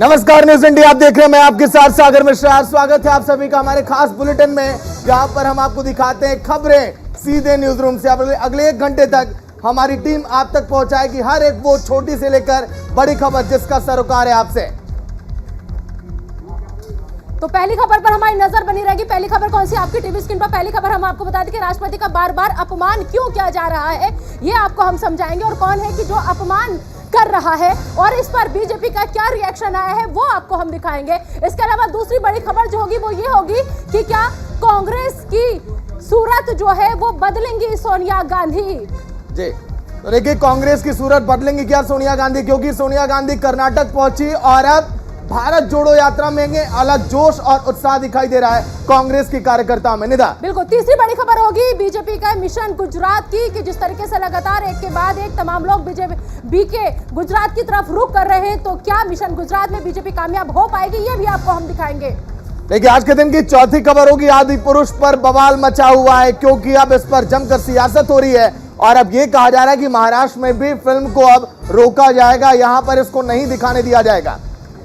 नमस्कार, news India आप देख रहे हैं। मैं आपके साथ सागर मिश्रा। स्वागत है आप सभी का हमारे खास बुलेटिन में, जहां पर हम आपको दिखाते हैं खबरें सीधे न्यूज रूम से। अगले 1 घंटे तक हमारी टीम आप तक पहुंचाएगी हर एक वो छोटी से लेकर बड़ी खबर जिसका सरोकार है आपसे। तो पहली खबर पर हमारी नजर बनी रहेगी। पहली खबर कौन सी आपकी टीवी स्क्रीन पर? पहली खबर हम आपको बता दें कि राष्ट्रपति का बार बार अपमान क्यों किया जा रहा है, ये आपको हम समझाएंगे, और कौन है कि जो अपमान कर रहा है और इस पर बीजेपी का क्या रिएक्शन आया है वो आपको हम दिखाएंगे। इसके अलावा दूसरी बड़ी खबर जो होगी वो ये होगी कि क्या कांग्रेस की सूरत जो है वो बदलेंगी सोनिया गांधी जी। तो देखिए, कांग्रेस की सूरत बदलेंगी क्या सोनिया गांधी, क्योंकि सोनिया गांधी कर्नाटक पहुंची और अब भारत जोड़ो यात्रा में अलग जोश और उत्साह दिखाई दे रहा है कांग्रेस की कार्यकर्ताओं में। निदा, बिल्कुल। तीसरी बड़ी खबर होगी बीजेपी का मिशन गुजरात की, कि जिस तरीके से लगातार एक के बाद एक तमाम लोग बीजेपी के गुजरात की तरफ रुख कर रहे हैं, तो क्या मिशन गुजरात में बीजेपी कामयाब हो पाएगी, ये भी आपको हम दिखाएंगे। देखिए, आज के दिन की चौथी खबर होगी आदि पुरुष पर बवाल मचा हुआ है, क्योंकि अब इस पर जमकर सियासत हो रही है और अब यह कहा जा रहा है कि महाराष्ट्र में भी फिल्म को अब रोका जाएगा, यहां पर इसको नहीं दिखाने दिया जाएगा।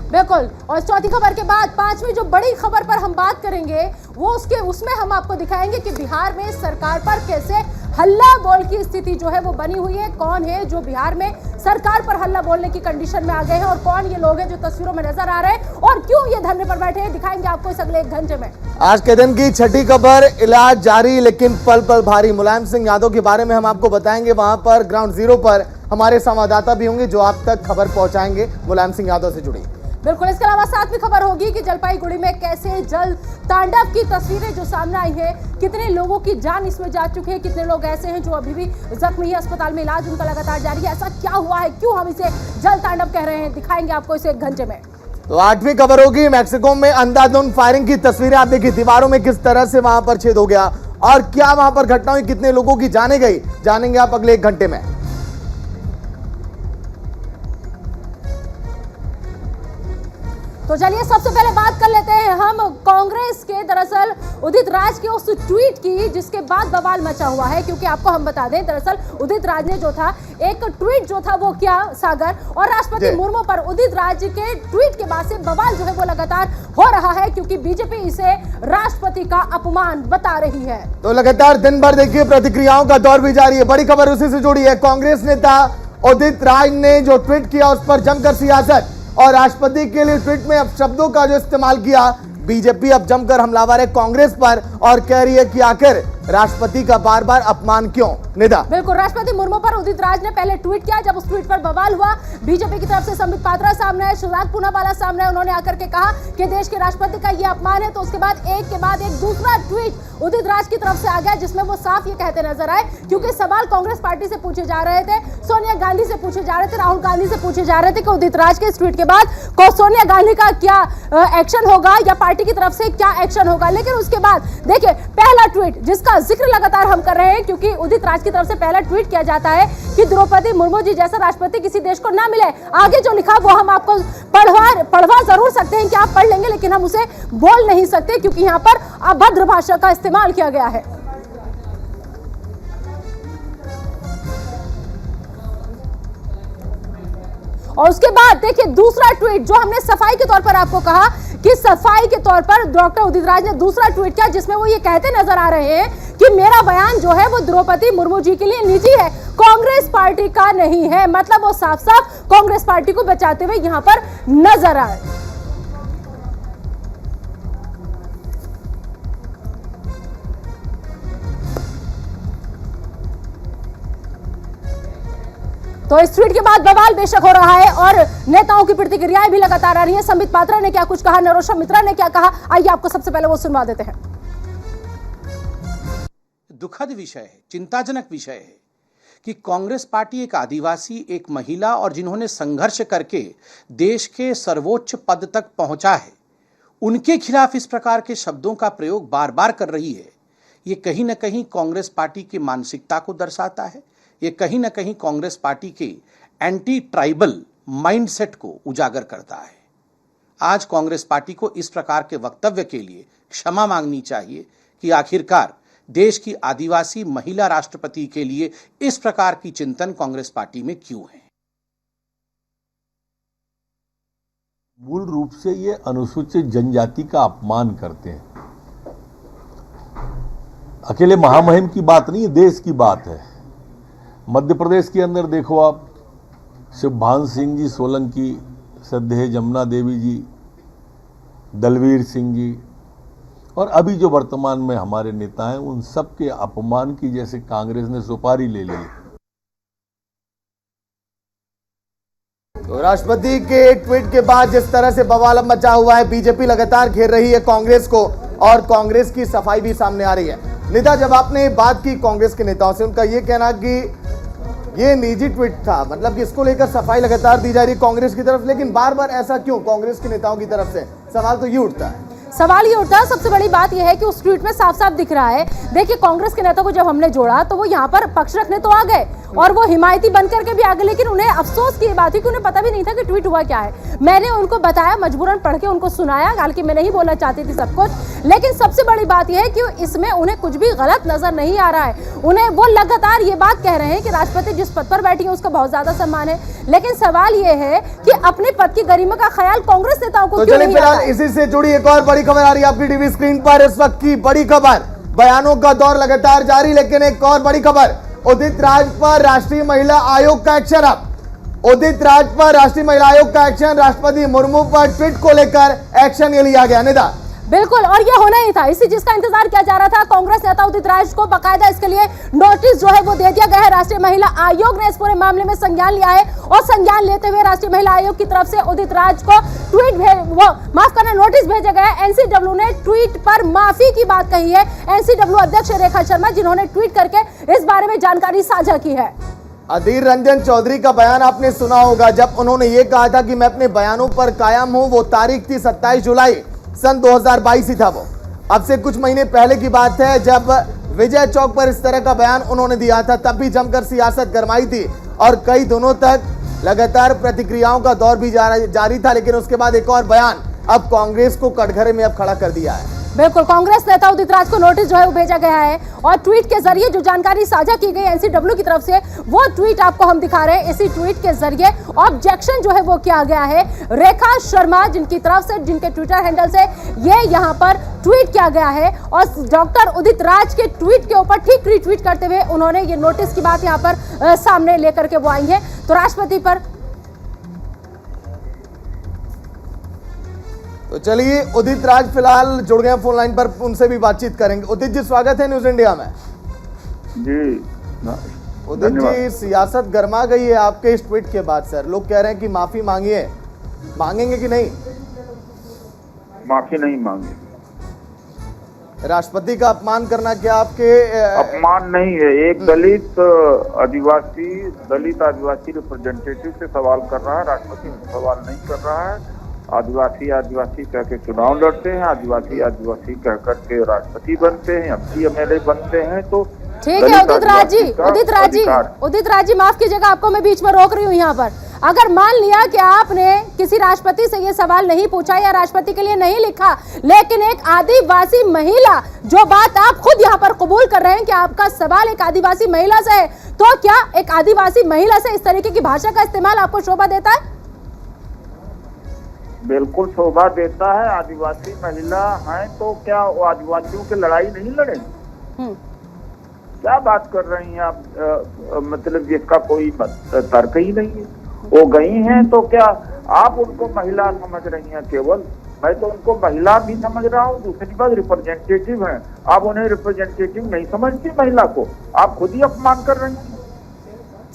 बिल्कुल। और चौथी खबर के बाद पांचवी जो बड़ी खबर पर हम बात करेंगे वो उसमें हम आपको दिखाएंगे कि बिहार में सरकार पर कैसे हल्ला बोल की स्थिति जो है वो बनी हुई है। कौन है जो बिहार में सरकार पर हल्ला बोलने की कंडीशन में आ गए हैं और कौन ये लोग हैं जो तस्वीरों में नजर आ रहे हैं और क्यों ये धरने पर बैठे हैं, दिखाएंगे आपको इस अगले 1 घंटे में। आज के दिन की छठी खबर, इलाज जारी लेकिन पल पल भारी। मुलायम सिंह यादव के बारे में हम आपको बताएंगे। वहां पर ग्राउंड जीरो पर हमारे संवाददाता भी होंगे जो आप तक खबर पहुंचाएंगे मुलायम सिंह यादव से जुड़ी। बिल्कुल। इसके अलावा सातवीं खबर होगी कि जलपाईगुड़ी में कैसे जल तांडव की तस्वीरें जो सामने आई है, कितने लोगों की जान इसमें जा चुकी है, कितने लोग ऐसे हैं जो अभी भी जख्मी है, अस्पताल में इलाज उनका लगातार जारी है। ऐसा क्या हुआ है, क्यों हम इसे जल तांडव कह रहे हैं, दिखाएंगे आपको इसे 1 घंटे में। तो आठवीं खबर होगी मैक्सिको में अंधाधुंध फायरिंग की तस्वीरें। आप देखिए दीवारों में किस तरह से वहां पर छेद हो गया और क्या वहां पर घटना हुई, कितने लोगों की जाने गई, जानेंगे आप अगले 1 घंटे में। तो चलिए सबसे पहले बात कर लेते हैं हम कांग्रेस के दरअसल उदित राज के उस ट्वीट की जिसके बाद बवाल मचा हुआ है, क्योंकि आपको हम बता दें दरअसल उदित राज ने जो था एक ट्वीट जो था वो किया सागर, और राष्ट्रपति मुर्मू पर उदित राज के ट्वीट के बाद से बवाल जो है वो लगातार हो रहा है, क्योंकि बीजेपी इसे राष्ट्रपति का अपमान बता रही है। तो लगातार दिन भर देखिए प्रतिक्रियाओं का दौर भी जारी है। बड़ी खबर उसी से जुड़ी है। कांग्रेस नेता उदित राज ने जो ट्वीट किया उस पर जमकर सियासत, और राष्ट्रपति के लिए ट्वीट में अपशब्दों का जो इस्तेमाल किया, बीजेपी अब जमकर हमलावर है कांग्रेस पर और कह रही है कि आखिर राष्ट्रपति का बार बार अपमान क्यों। निदा, बिल्कुल। राष्ट्रपति मुर्मू पर उदित राज ने पहले ट्वीट किया। जब उस ट्वीट पर बवाल हुआ, बीजेपी की तरफ से संबित पात्रा सामने आए, शिवराज पूनावाला सामने आए, उन्होंने आकर के कहा कि देश के राष्ट्रपति का यह अपमान है। तो उसके बाद एक दूसरा ट्वीट उदित राज की तरफ से आ गया, जिसमें वो साफ ये कहते नजर आए, क्योंकि सवाल कांग्रेस पार्टी से पूछे जा रहे थे, सोनिया गांधी से पूछे जा रहे थे, राहुल गांधी से पूछे जा रहे थे कि उदित राज के इस ट्वीट के बाद सोनिया गांधी का क्या एक्शन होगा या पार्टी की तरफ से क्या एक्शन होगा। लेकिन उसके बाद देखिए पहला ट्वीट जिसका जिक्र लगातार हम कर रहे हैं, क्योंकि उदित राज की तरफ से पहला ट्वीट किया जाता है कि द्रौपदी मुर्मू जी जैसा राष्ट्रपति किसी देश को ना मिले। आगे जो लिखा वो हम आपको पढ़वा जरूर सकते हैं कि आप पढ़ लेंगे, लेकिन हम उसे बोल नहीं सकते क्योंकि यहाँ पर अभद्र भाषा का इस्तेमाल किया गया है। और उसके बाद देखिए दूसरा ट्वीट जो हमने सफाई के तौर पर आपको कहा कि सफाई के तौर पर डॉक्टर उदित राज ने दूसरा ट्वीट किया, जिसमें वो ये कहते नजर आ रहे हैं कि मेरा बयान जो है वो द्रौपदी मुर्मू जी के लिए निजी है, कांग्रेस पार्टी का नहीं है। मतलब वो साफ साफ कांग्रेस पार्टी को बचाते हुए यहां पर नजर आए। तो इस ट्वीट के बाद बवाल बेशक हो रहा है और नेताओं की प्रतिक्रियाएं भी लगातार आ रही हैं। संबित पात्रा ने क्या कुछ कहा, नरोत्तम मिश्रा ने क्या कहा, आइए आपको सबसे पहले वो सुनवा देते हैं। दुखद विषय है, चिंताजनक विषय है कि कांग्रेस पार्टी एक आदिवासी, एक महिला और जिन्होंने संघर्ष करके देश के सर्वोच्च पद तक पहुंचा है, उनके खिलाफ इस प्रकार के शब्दों का प्रयोग बार बार कर रही है। ये कहीं ना कहीं कांग्रेस पार्टी की मानसिकता को दर्शाता है। ये कहीं ना कहीं कांग्रेस पार्टी के एंटी ट्राइबल माइंडसेट को उजागर करता है। आज कांग्रेस पार्टी को इस प्रकार के वक्तव्य के लिए क्षमा मांगनी चाहिए कि आखिरकार देश की आदिवासी महिला राष्ट्रपति के लिए इस प्रकार की चिंतन कांग्रेस पार्टी में क्यों है। मूल रूप से ये अनुसूचित जनजाति का अपमान करते हैं। अकेले महामहिम की बात नहीं, देश की बात है। मध्य प्रदेश के अंदर देखो आप, शिवभान सिंह जी सोलंकी, श्रद्धेय जमुना देवी जी, दलवीर सिंह जी, और अभी जो वर्तमान में हमारे नेता हैं, उन सब के अपमान की जैसे कांग्रेस ने सुपारी ले ली। तो राष्ट्रपति के ट्वीट के बाद जिस तरह से बवाल मचा हुआ है, बीजेपी लगातार घेर रही है कांग्रेस को और कांग्रेस की सफाई भी सामने आ रही है। निदा, जब आपने बात की कांग्रेस के नेताओं से, उनका ये कहना कि ये निजी ट्वीट था, मतलब कि इसको लेकर सफाई लगातार दी जा रही है कांग्रेस की तरफ, लेकिन बार बार ऐसा क्यों कांग्रेस के नेताओं की तरफ से? सवाल तो ये उठता है। सवाल ये उठता है, सबसे बड़ी बात यह है कि उस ट्वीट में साफ साफ दिख रहा है। देखिए, कांग्रेस के नेता को जब हमने जोड़ा तो वो यहाँ पर पक्ष रखने तो आ गए और वो हिमायती बन करके भी आ गए, लेकिन उन्हें अफसोस की बात है कि उन्हें पता भी नहीं था कि ट्वीट हुआ क्या है। मैंने उनको बताया, मजबूरन पढ़ के उनको सुनाया, हालांकि मैं नहीं बोलना चाहती थी सब कुछ, लेकिन सबसे बड़ी बात यह है कि इसमें उन्हें कुछ भी गलत नजर नहीं आ रहा है। उन्हें वो लगातार ये बात कह रहे हैं कि राष्ट्रपति जिस पद पर बैठी है उसका बहुत ज्यादा सम्मान है, लेकिन सवाल ये है कि अपने पद की गरिमा का ख्याल कांग्रेस नेताओं को क्यों नहीं आ रहा है? इसी से जुड़ी एक और बड़ी खबर आ रही है आपकी टीवी स्क्रीन पर इस वक्त की बड़ी खबर। बयानों का दौर लगातार जारी, लेकिन एक और बड़ी खबर, उदित राज पर राष्ट्रीय महिला आयोग का एक्शन। अब उदित राज पर राष्ट्रीय महिला आयोग का एक्शन, राष्ट्रपति मुर्मू पर ट्वीट को लेकर एक्शन ये लिया गया। निदा, बिल्कुल, और ये होना ही था, इसी चीज का इंतजार किया जा रहा था। कांग्रेस नेता उदित राज को बकायदा इसके लिए नोटिस जो है वो दे दिया गया है। राष्ट्रीय महिला आयोग ने इस पूरे मामले में संज्ञान लिया है और संज्ञान लेते हुए राष्ट्रीय महिला आयोग की तरफ से उदित राज को नोटिस भेजा गया है। एनसीडब्ल्यू ने ट्वीट पर माफी की बात कही है। एनसीडब्ल्यू अध्यक्ष रेखा शर्मा, जिन्होंने ट्वीट करके इस बारे में जानकारी साझा की है। अधीर रंजन चौधरी का बयान आपने सुना होगा, जब उन्होंने ये कहा था कि मैं अपने बयानों पर कायम हूं। वो तारीख थी 27 जुलाई सन 2022 ही था वो। अब से कुछ महीने पहले की बात है, जब विजय चौक पर इस तरह का बयान उन्होंने दिया था, तब भी जमकर सियासत गरमाई थी और कई दिनों तक लगातार प्रतिक्रियाओं का दौर भी जारी था। लेकिन उसके बाद एक और बयान अब कांग्रेस को कटघरे में अब खड़ा कर दिया है। बिल्कुल, कांग्रेस नेता उदित राज को नोटिस जो है वो भेजा गया है और ट्वीट के जरिए जो जानकारी साझा की गई एनसीडब्ल्यू की तरफ से, वो ट्वीट आपको हम दिखा रहे हैं। इसी ट्वीट के जरिए ऑब्जेक्शन जो है वो किया गया है। रेखा शर्मा, जिनकी तरफ से, जिनके ट्विटर हैंडल से ये यहाँ पर ट्वीट किया गया है और डॉक्टर उदित राज के ट्वीट के ऊपर ठीक रीट्वीट करते हुए उन्होंने ये नोटिस की बात यहाँ पर सामने लेकर के वो आई है। तो राष्ट्रपति पर तो चलिए, उदित राज फिलहाल जुड़ गए फोन लाइन पर, उनसे भी बातचीत करेंगे। उदित जी, स्वागत है न्यूज इंडिया में। जी उदित जी, सियासत गर्मा गई है आपके इस ट्वीट के बाद। सर, लोग कह रहे हैं कि माफी मांगिए, मांगेंगे कि नहीं? माफी नहीं मांगी। राष्ट्रपति का अपमान करना क्या आपके अपमान नहीं है। एक दलित आदिवासी रिप्रेजेंटेटिव से सवाल कर रहा है, राष्ट्रपति से सवाल नहीं कर रहा है। आदिवासी कह के चुनाव लड़ते हैं, आदिवासी कह करके राष्ट्रपति बनते हैं, एमपी एमएलए बनते हैं। तो ठीक है उदित राज जी, माफ कीजिएगा, आपको मैं बीच में रोक रही हूँ यहाँ पर। अगर मान लिया कि आपने किसी राष्ट्रपति से ये सवाल नहीं पूछा या राष्ट्रपति के लिए नहीं लिखा, लेकिन एक आदिवासी महिला, जो बात आप खुद यहाँ पर कबूल कर रहे हैं कि आपका सवाल एक आदिवासी महिला से है, तो क्या एक आदिवासी महिला से इस तरीके की भाषा का इस्तेमाल आपको शोभा देता है? बिल्कुल शोभा देता है। आदिवासी महिला हैं तो क्या वो आदिवासियों की लड़ाई नहीं लड़ेंगे? क्या बात कर रही हैं आप? मतलब जिसका कोई तर्क ही नहीं है। वो गई हैं तो क्या आप उनको महिला समझ रही हैं? केवल मैं तो उनको महिला भी समझ रहा हूँ। दूसरी बात, रिप्रेजेंटेटिव हैं, आप उन्हें रिप्रेजेंटेटिव नहीं समझती महिला को, आप खुद ही अपमान कर रही हैं।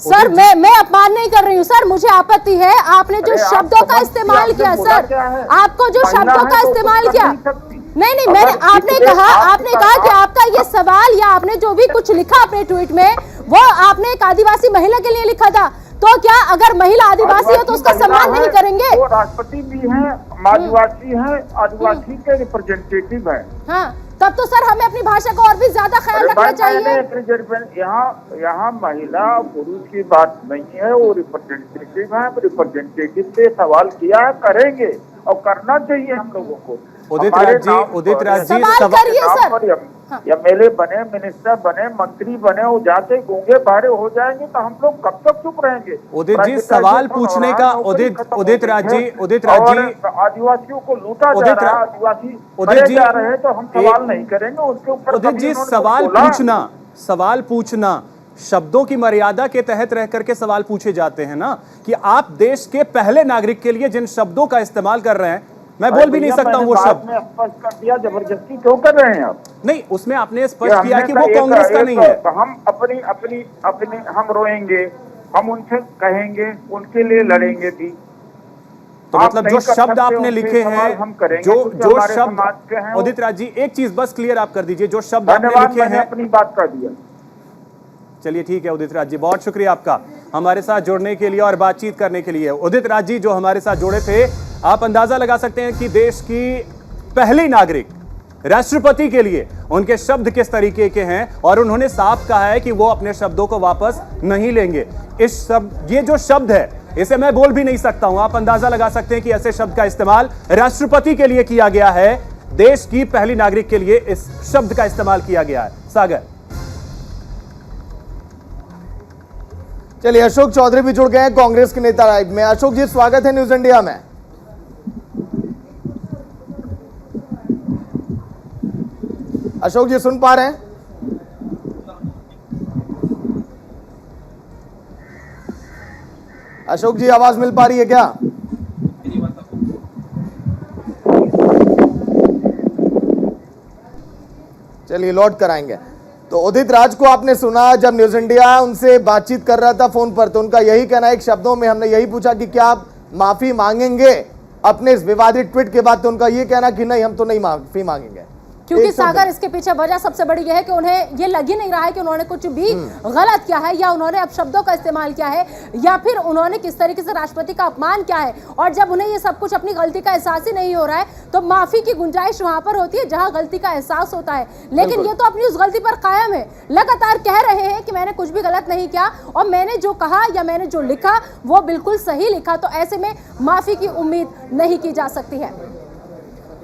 सर, मैं अपमान नहीं कर रही हूँ सर, मुझे आपत्ति है आपने जो शब्दों का इस्तेमाल किया। सर, आपको जो शब्दों का इस्तेमाल किया, नहीं, मैंने आपने कहा कि आपका ये सवाल या आपने जो भी कुछ लिखा अपने ट्वीट में, वो आपने एक आदिवासी महिला के लिए लिखा था। तो क्या अगर महिला आदिवासी है तो उसका सम्मान नहीं करेंगे? वो राष्ट्रपति भी हैं, आदिवासी हैं, आदिवासी के रिप्रेजेंटेटिव हैं। हाँ, तब तो सर हमें अपनी भाषा को और भी ज्यादा ख्याल रखना चाहिए। यहाँ महिला पुरुष की बात नहीं है, वो रिप्रेजेंटेटिव है। रिप्रेजेंटेटिव से सवाल किया है, करेंगे और करना चाहिए हम लोगों को। उदित हमारे राज जी, नाम उदित पर, राज जी, सवाल करिए नाम सर। पर एमएलए बने, मिनिस्टर बने, मंत्री बने, वो जाते गूंगे बहरे हो जाएंगे तो हम लोग कब तक चुप रहेंगे? उदित जी, प्राइवेटाइजेशन सवाल हो पूछने रहा का है, नौकरी उदित खत्म हो उदित गई राज है, जी, उदित राज और जी, आदिवासियों को लूटा जा उदित रहा है, रा- आदिवासी उदित मरे जी, जा रहे हैं, तो हम सवाल नहीं करेंगे उनके ऊपर? उदित कभी जी, उन्होंने कुछ सवाल बोला? पूछना, सवाल पूछना शब्दों की मर्यादा के तहत रह करके सवाल पूछे जाते हैं ना, कि आप देश के पहले नागरिक के लिए जिन शब्दों का इस्तेमाल कर रहे हैं, मैं बोल भी नहीं सकता हूं वो मैंने शब्द। बाद में स्पष्ट कर दिया, जबरदस्ती क्यों कर रहे हैं आप? नहीं, उसमें आपने ये स्पष्ट किया हमने कि कहा वो कांग्रेस का नहीं है। हम अपनी हम रोएंगे, हम उनसे कहेंगे, उनके लिए लड़ेंगे भी। तो आप मतलब नहीं जो कर शब्द सकते, आपने उनसे लिखे सवाल हम हैं, करेंगे, जो क्योंकि जो हमारे शब्द, समाज के हैं वो। उदित राज जी, एक चीज बस क्लियर आप कर दीजिए, जो शब्द आपने धन्यवाद, लिखे मैंने हैं। अपनी बात कर दिया। चलिए ठीक है उदित राज जी, बहुत शुक्रिया आपका हमारे साथ जुड़ने के लिए और बातचीत करने के लिए। उदित राज जी जो हमारे साथ जुड़े थे, आप अंदाजा लगा सकते हैं कि देश की पहली नागरिक राष्ट्रपति के लिए उनके शब्द किस तरीके के हैं, और उन्होंने साफ कहा है कि वो अपने शब्दों को वापस नहीं लेंगे। ये जो शब्द है, इसे मैं बोल भी नहीं सकता हूं। आप अंदाजा लगा सकते हैं कि ऐसे शब्द का इस्तेमाल राष्ट्रपति के लिए किया गया है, देश की पहली नागरिक के लिए इस शब्द का इस्तेमाल किया गया है। सागर, चलिए अशोक चौधरी भी जुड़ गए हैं कांग्रेस के नेता लाइव में। अशोक जी, स्वागत है न्यूज इंडिया में। अशोक जी सुन पा रहे हैं? अशोक जी आवाज मिल पा रही है क्या? चलिए लौट कराएंगे। तो उदित राज को आपने सुना, जब न्यूज इंडिया उनसे बातचीत कर रहा था फोन पर, तो उनका यही कहना है, एक शब्दों में हमने यही पूछा कि क्या आप माफी मांगेंगे अपने इस विवादित ट्वीट के बाद, तो उनका ये कहना कि नहीं, हम तो नहीं माफी मांगेंगे। क्योंकि सागर इसके पीछे वजह सबसे बड़ी यह है कि उन्हें ये लग ही नहीं रहा है कि उन्होंने कुछ भी गलत किया है, या उन्होंने अपशब्दों का इस्तेमाल किया है, या फिर उन्होंने किस तरीके से राष्ट्रपति का अपमान किया है। और जब उन्हें ये सब कुछ अपनी गलती का एहसास ही नहीं हो रहा है, तो माफी की गुंजाइश वहां पर होती है जहां गलती का एहसास होता है। लेकिन ये तो अपनी उस गलती पर कायम है, लगातार कह रहे हैं कि मैंने कुछ भी गलत नहीं किया, और मैंने जो कहा या मैंने जो लिखा वो बिल्कुल सही लिखा। तो ऐसे में माफी की उम्मीद नहीं की जा सकती है।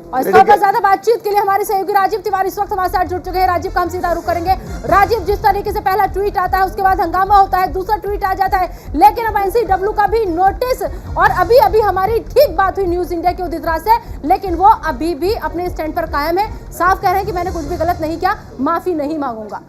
और इस पर ज्यादा बातचीत के लिए हमारे सहयोगी राजीव तिवारी इस वक्त हमारे साथ जुड़ चुके हैं। राजीव का हम सीधा रुख करेंगे। राजीव, जिस तरीके से पहला ट्वीट आता है, उसके बाद हंगामा होता है, दूसरा ट्वीट आ जाता है, लेकिन अब एनसीडब्ल्यू का भी नोटिस, और अभी अभी हमारी ठीक बात हुई न्यूज इंडिया के उदित राज से, लेकिन वो अभी भी अपने स्टैंड पर कायम है, साफ कह रहे हैं कि मैंने कुछ भी गलत नहीं किया, माफी नहीं मांगूंगा।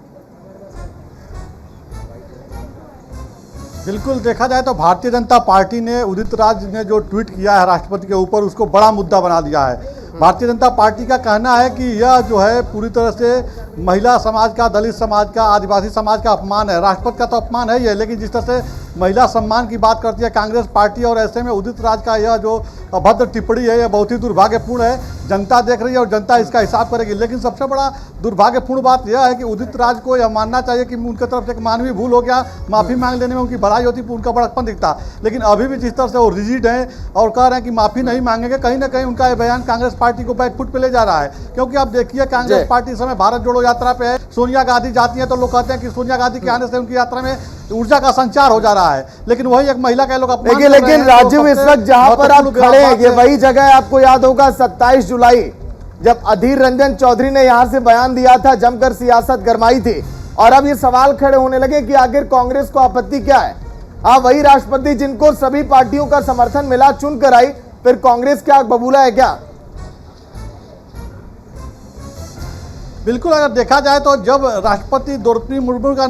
बिल्कुल, देखा जाए तो भारतीय जनता पार्टी ने उदित राज ने जो ट्वीट किया है राष्ट्रपति के ऊपर, उसको बड़ा मुद्दा बना दिया है। भारतीय जनता पार्टी का कहना है कि यह जो है पूरी तरह से महिला समाज का, दलित समाज का, आदिवासी समाज का अपमान है। राष्ट्रपति का तो अपमान है ही है, लेकिन जिस तरह से महिला सम्मान की बात करती है कांग्रेस पार्टी, और ऐसे में उदित राज का यह जो अभद्र टिप्पणी है यह बहुत ही दुर्भाग्यपूर्ण है। जनता देख रही है और जनता इसका हिसाब करेगी। लेकिन सबसे बड़ा दुर्भाग्यपूर्ण बात यह है कि उदित राज को यह मानना चाहिए कि उनकी तरफ से एक मानवीय भूल हो गया, माफ़ी मांग लेने में उनकी भलाई होती, उनका बड़प्पन दिखता। लेकिन अभी भी जिस तरह से वो रिजिड हैं और कह रहे हैं कि माफ़ी नहीं मांगेंगे, कहीं ना कहीं उनका यह बयान कांग्रेस पार्टी को बैकफुट पे ले जा रहा है। क्योंकि आप देखिए कांग्रेस पार्टी इस समय भारत जोड़ो यात्रा पे है। सोनिया गांधी जाती हैं तो लोग कहते हैं कि सोनिया गांधी के आने से उनकी यात्रा में ऊर्जा का संचार हो जा रहा है, लेकिन वही एक महिला का लोग अपमान कर रहे हैं। लेकिन राजीव, इस वक्त जहां पर आप खड़े हैं, ये वही जगह है, आपको याद होगा 27 जुलाई जब अधीर रंजन चौधरी ने यहां से बयान दिया था, जमकर सियासत गरमाई थी, और अब ये सवाल खड़े होने लगे कि आखिर कांग्रेस को आपत्ति क्या है। हाँ, वही राष्ट्रपति जिनको सभी पार्टियों का समर्थन मिला, चुनकर आई, फिर कांग्रेस क्या बबूला है क्या? बिल्कुल, अगर देखा जाए तो जब राष्ट्रपति द्रौपदी मुर्मू का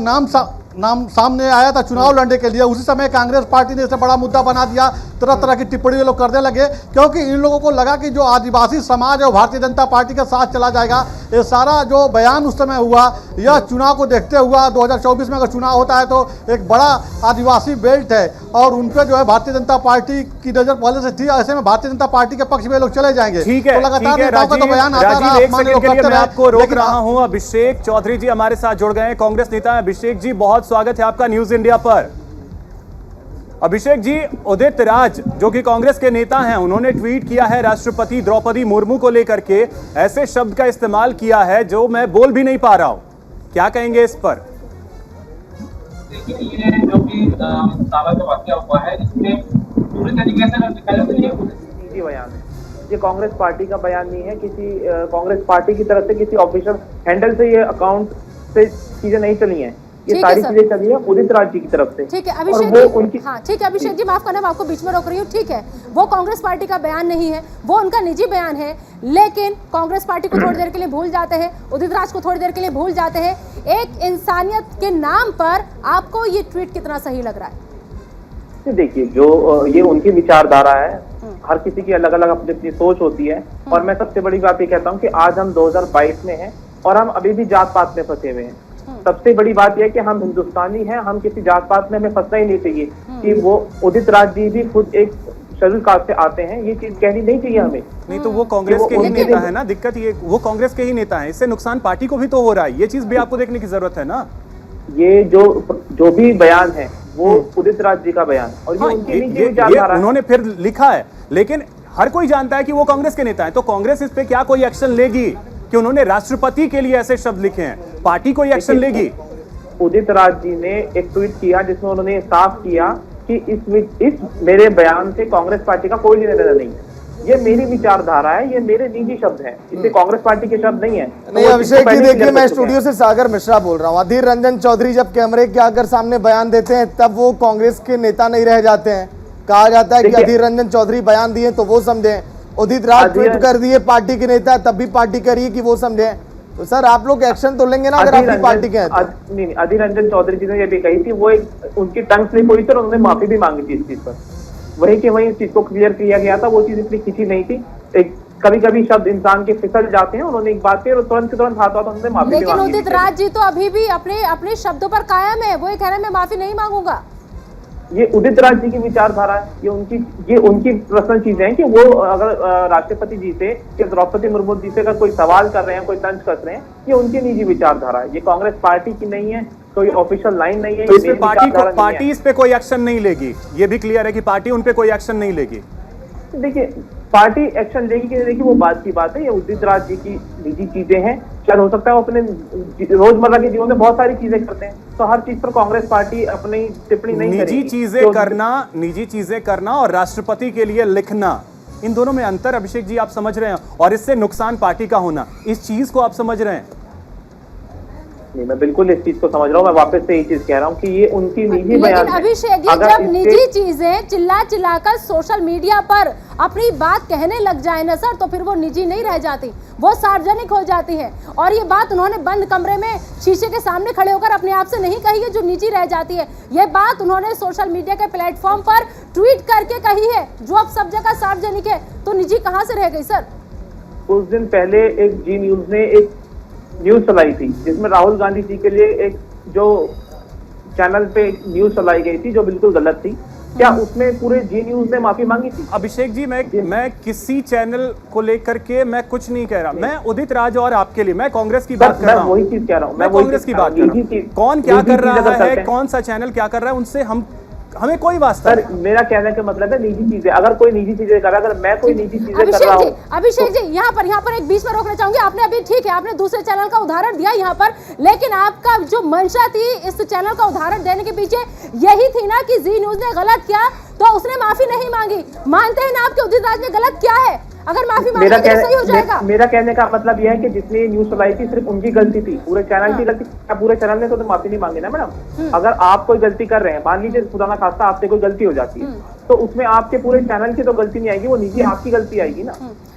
नाम सामने आया था चुनाव लड़ने के लिए, उसी समय कांग्रेस पार्टी ने इसे बड़ा मुद्दा बना दिया। तरह तरह की टिप्पणी लोग करने लगे, क्योंकि इन लोगों को लगा कि जो आदिवासी समाज है भारतीय जनता पार्टी के साथ चला जाएगा। ये सारा जो बयान उस समय हुआ, यह चुनाव को देखते हुआ 2024 में अगर चुनाव होता है तो एक बड़ा आदिवासी बेल्ट है, और उन पर जो है भारतीय जनता पार्टी की नजर पहले से थी। ऐसे में भारतीय जनता पार्टी के पक्ष में लोग चले जाएंगे। ठीक है, तो लगातार ठीक है, नेताओं का तो बयान आता रहा, राजीव, एक अपमान सेकंड लोग के लिए करते मैं रहे। आपको रोक लेकिन रहा हूं। अभिषेक चौधरी जी हमारे साथ जुड़ गए हैं, कांग्रेस नेता हैं। अभिषेक जी, बहुत स्वागत है आपका न्यूज इंडिया पर। अभिषेक जी, उदित राज जो कि कांग्रेस के नेता हैं, उन्होंने ट्वीट किया है राष्ट्रपति द्रौपदी मुर्मू को लेकर के, ऐसे शब्द का इस्तेमाल किया है जो मैं बोल भी नहीं पा रहा हूं, क्या कहेंगे इस पर? देखिए, ये जो भी सारा जो वाकया हुआ है, इसमें पूरी तरीके से लिखा जाए तो ये निजी बयान है। ये कांग्रेस पार्टी का बयान नहीं है, किसी कांग्रेस पार्टी की तरफ से किसी ऑफिशियल हैंडल से ये अकाउंट से चीजें नहीं चली हैं, ये ठीक है सारी सर। चीजें चली है उदित राज जी की तरफ से। ठीक है और अभिषेक वो जी, उनकी हाँ ठीक है अभिषेक जी, माफ करना मैं आपको बीच में रोक रही हूँ। ठीक है, वो कांग्रेस पार्टी का बयान नहीं है, वो उनका निजी बयान है, लेकिन कांग्रेस पार्टी को थोड़ी देर के लिए भूल जाते हैं, उदित राज को थोड़ी देर के लिए भूल जाते हैं। एक इंसानियत के नाम पर आपको ये ट्वीट कितना सही लग रहा है? देखिए, जो ये उनकी विचारधारा है, हर किसी की अलग अलग अपनी अपनी सोच होती है। और मैं सबसे बड़ी बात ये कहता हूँ कि आज हम 2022 में हैं और हम अभी भी जात पात में फंसे हुए हैं। सबसे बड़ी बात यह है कि हम हिंदुस्तानी हैं, हम किसी जात पात में हमें फंसना ही नहीं चाहिए। कि वो उदित राज जी भी खुद एक शेड्यूल कास्ट से आते हैं, ये चीज कहनी नहीं चाहिए हमें। नहीं तो वो कांग्रेस के ही नेता है ना, दिक्कत ये वो कांग्रेस के ही नेता है, इससे नुकसान पार्टी को भी तो हो रहा है, ये चीज भी आपको देखने की जरूरत है ना। ये जो भी बयान है वो उदित राज जी का बयान, और ये उनकी निजी विचारधारा है। उन्होंने फिर लिखा है, लेकिन हर कोई जानता है कि वो कांग्रेस के नेता है, तो कांग्रेस इस पे क्या कोई एक्शन लेगी कि उन्होंने राष्ट्रपति के लिए ऐसे शब्द लिखे हैं? पार्टी कोई एक्शन लेगी? उदित राज जी ने एक ट्वीट किया जिसमें उन्होंने साफ किया कि इस मेरे बयान से कांग्रेस पार्टी का कोई लेना देना नहीं है, ये मेरी विचारधारा है, ये मेरे निजी शब्द हैं, इससे कांग्रेस पार्टी के शब्द नहीं है। नहीं अभिषेक जी, देखिए मैं स्टूडियो से सागर मिश्रा बोल रहा हूँ। अधीर रंजन चौधरी जब कैमरे के आकर सामने बयान देते हैं तब वो कांग्रेस के नेता नहीं रह जाते हैं। कहा जाता है कि अधीर रंजन चौधरी बयान दिए तो वो समझे, उदित राज ट्वीट कर दिए पार्टी के नेता तब भी पार्टी करिए कि वो समझे। तो सर आप लोग एक्शन तो लेंगे ना अगर आपकी पार्टी के हैं तो? नहीं, अधीर रंजन चौधरी जी ने ये भी कही थी, वो एक उनकी टंग स्लिप हुई थी और उन्होंने माफी भी मांगी थी इस चीज पर। वही कि वही इस चीज को क्लियर किया गया था, वो चीज इतनी खिंची नहीं थी। एक कभी कभी शब्द इंसान के फिसल जाते हैं, उन्होंने एक बात कही और तुरंत हाथ उन्होंने माफी भी मांगी। लेकिन उदित राज जी तो अभी भी अपने शब्दों पर कायम है, वो ये कह रहे हैं मैं माफी नहीं मांगूंगा। ये उदित राज जी की विचारधारा है, ये उनकी पर्सनल चीजें हैं कि वो अगर राष्ट्रपति जी से या द्रौपदी मुर्मू जी से अगर कोई सवाल कर रहे हैं, कोई तंज कर रहे हैं, ये उनकी निजी विचारधारा है, ये कांग्रेस पार्टी की नहीं है, कोई ऑफिशियल लाइन नहीं है। तो इस पे पार्टी इस पे कोई एक्शन नहीं लेगी, ये भी क्लियर है कि पार्टी उन पे कोई एक्शन नहीं लेगी। देखिए, पार्टी एक्शन लेगी कि नहीं लेगी वो बात की बात है, ये उदित राज जी की निजी चीजें हैं। शायद हो सकता है वो अपने रोजमर्रा के जीवन में बहुत सारी चीजें करते हैं, तो हर चीज पर कांग्रेस पार्टी अपनी टिप्पणी नहीं करेगी। निजी चीजें करना और राष्ट्रपति के लिए लिखना, इन दोनों में अंतर अभिषेक जी आप समझ रहे हैं, और इससे नुकसान पार्टी का होना, इस चीज को आप समझ रहे हैं? नहीं, मैं बिल्कुल इस चीज को समझ रहा हूँ। मैं वापस से ये चीज कह रहा हूँ कि ये उनकी निजी बयान है। लेकिन अभिषेक जी, जब निजी चीजें चिल्ला सोशल मीडिया पर अपनी बात कहने लग जाए ना सर, तो फिर वो निजी नहीं रह जाती, वो सार्वजनिक हो जाती है। और ये बात उन्होंने बंद कमरे में शीशे के सामने खड़े होकर अपने आप से नहीं कही है जो निजी रह जाती है, ये बात उन्होंने सोशल मीडिया के प्लेटफॉर्म पर ट्वीट करके कही है, जो अब सब जगह सार्वजनिक है, तो निजी कहाँ से रह गई सर? कुछ दिन पहले एक जी न्यूज ने एक न्यूज चलाई थी जिसमें राहुल गांधी जी के लिए एक जो चैनल पे न्यूज चलाई गई थी जो बिल्कुल गलत थी। क्या उसमें पूरे जी न्यूज ने माफी मांगी थी? अभिषेक जी, मैं किसी चैनल को लेकर के मैं कुछ नहीं कह रहा, मैं उदित राज और आपके लिए मैं कांग्रेस की बात कर रहा हूं। वही चीज कह रहा हूं, मैं कांग्रेस की बात कर रहा हूं। कौन क्या कर रहा है, कौन सा चैनल क्या कर रहा है, उनसे हमें कोई वास्ता सर, मेरा कहने का मतलब है निजी चीजें, अगर कोई निजी चीजें कर रहा है, अगर मैं कोई निजी चीजें कर रहा हूँ। अभिषेक जी, यहाँ पर एक बीच में रोकना चाहूंगी। आपने अभी ठीक है, आपने दूसरे चैनल का उदाहरण दिया यहाँ पर, लेकिन आपका जो मंशा थी इस चैनल का उदाहरण देने के पीछे यही थी ना कि जी न्यूज ने गलत किया तो उसने माफी नहीं मांगी। मानते हैं ना आप कि उदित राज ने गलत किया है? अगर माफी मांगे तो सही हो जाएगा। मेरा कहने का मतलब यह है कि जिसने न्यूज चलाई थी सिर्फ उनकी गलती थी, पूरे चैनल की गलती। पूरे चैनल ने तो माफी नहीं मांगी ना मैडम। अगर आप कोई गलती कर रहे हैं, मान लीजिए खुदा ना खास्ता आपसे कोई गलती हो जाती है, तो उसमें आपके पूरे चैनल की तो गलती नहीं आएगी, वो निजी आपकी गलती आएगी ना।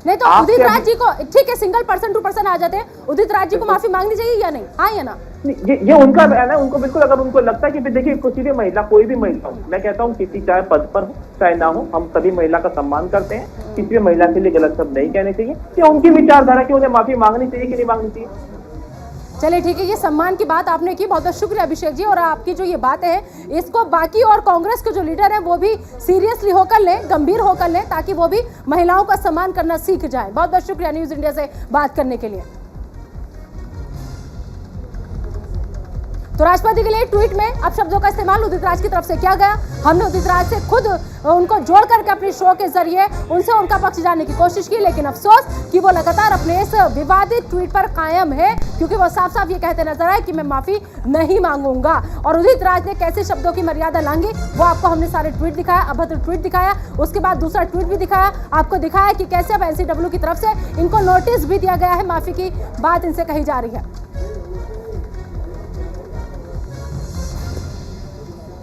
नहीं तो उदित राज जी को ठीक है, सिंगल पर्सन टू पर्सन आ जाते हैं, उदित राज जी को माफी मांगनी चाहिए या नहीं? हाँ या ना? ये उनका बयान है, उनको बिल्कुल, अगर उनको लगता है कि देखिए किसी भी महिला, कोई भी महिला हो, मैं कहता हूँ किसी चाहे पद पर हो चाहे ना हो, हम सभी महिला का सम्मान करते हैं, किसी भी महिला के लिए गलत शब्द नहीं कहने चाहिए। ये उनकी विचारधारा कि उन्हें माफी मांगनी चाहिए कि नहीं मांगनी चाहिए। चलिए ठीक है, ये सम्मान की बात आपने की, बहुत बहुत शुक्रिया अभिषेक जी। और आपकी जो ये बात है इसको बाकी और कांग्रेस के जो लीडर हैं वो भी सीरियसली होकर लें, गंभीर होकर लें, ताकि वो भी महिलाओं का सम्मान करना सीख जाए। बहुत बहुत शुक्रिया न्यूज इंडिया से बात करने के लिए। तो राष्ट्रपति के लिए ट्वीट में अब शब्दों का इस्तेमाल उदित राज की तरफ से किया गया। हमने उदित राज से खुद उनको जोड़ करके अपने शो के जरिए उनसे उनका पक्ष जानने की कोशिश की, लेकिन अफसोस कि वो लगातार अपने इस विवादित ट्वीट पर कायम है, क्योंकि वो साफ साफ ये कहते नजर आए कि मैं माफी नहीं मांगूंगा। और उदित राज ने कैसे शब्दों की मर्यादा लांघी वो आपको हमने सारे ट्वीट दिखाया, अभद्र ट्वीट दिखाया, उसके बाद दूसरा ट्वीट भी दिखाया, आपको दिखाया कि कैसे अब एनसीडब्ल्यू की तरफ से इनको नोटिस भी दिया गया है, माफी की बात इनसे कही जा रही है।